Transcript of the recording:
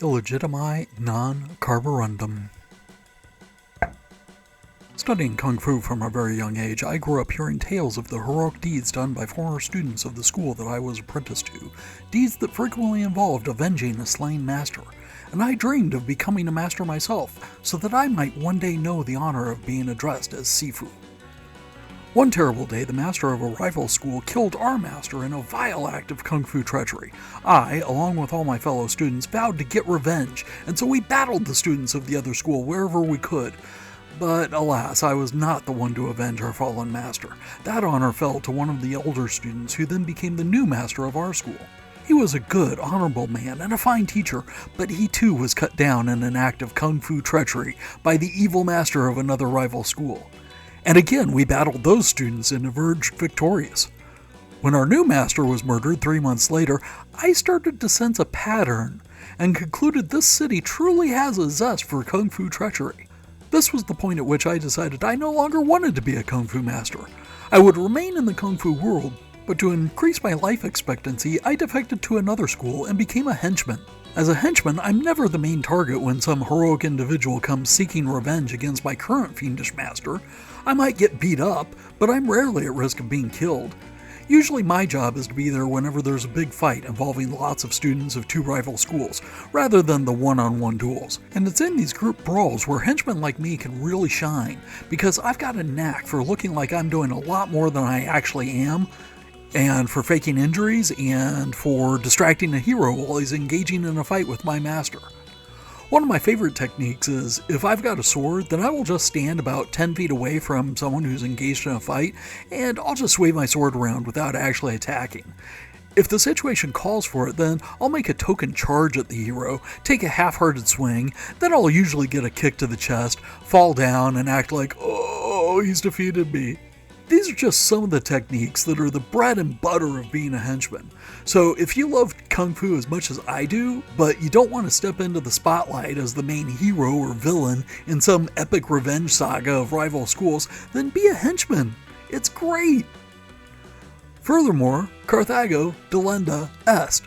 Illegitimi non carborundum. Studying Kung Fu from a very young age, I grew up hearing tales of the heroic deeds done by former students of the school that I was apprenticed to, deeds that frequently involved avenging a slain master, and I dreamed of becoming a master myself, so that I might one day know the honor of being addressed as Sifu. One terrible day, the master of a rival school killed our master in a vile act of kung fu treachery. I, along with all my fellow students, vowed to get revenge, and so we battled the students of the other school wherever we could. But alas, I was not the one to avenge our fallen master. That honor fell to one of the older students, who then became the new master of our school. He was a good, honorable man and a fine teacher, but he too was cut down in an act of kung fu treachery by the evil master of another rival school. And again, we battled those students and emerged victorious. When our new master was murdered 3 months later, I started to sense a pattern and concluded this city truly has a zest for kung fu treachery. This was the point at which I decided I no longer wanted to be a kung fu master. I would remain in the kung fu world, but to increase my life expectancy, I defected to another school and became a henchman. As a henchman, I'm never the main target when some heroic individual comes seeking revenge against my current fiendish master. I might get beat up, but I'm rarely at risk of being killed. Usually my job is to be there whenever there's a big fight involving lots of students of two rival schools, rather than the one-on-one duels. And it's in these group brawls where henchmen like me can really shine, because I've got a knack for looking like I'm doing a lot more than I actually am, and for faking injuries, and for distracting a hero while he's engaging in a fight with my master. One of my favorite techniques is, if I've got a sword, then I will just stand about 10 feet away from someone who's engaged in a fight, and I'll just wave my sword around without actually attacking. If the situation calls for it, then I'll make a token charge at the hero, take a half-hearted swing, then I'll usually get a kick to the chest, fall down, and act like, oh, he's defeated me. These are just some of the techniques that are the bread and butter of being a henchman. So if you love Kung Fu as much as I do, but you don't want to step into the spotlight as the main hero or villain in some epic revenge saga of rival schools, then be a henchman. It's great! Furthermore, Carthago delenda est.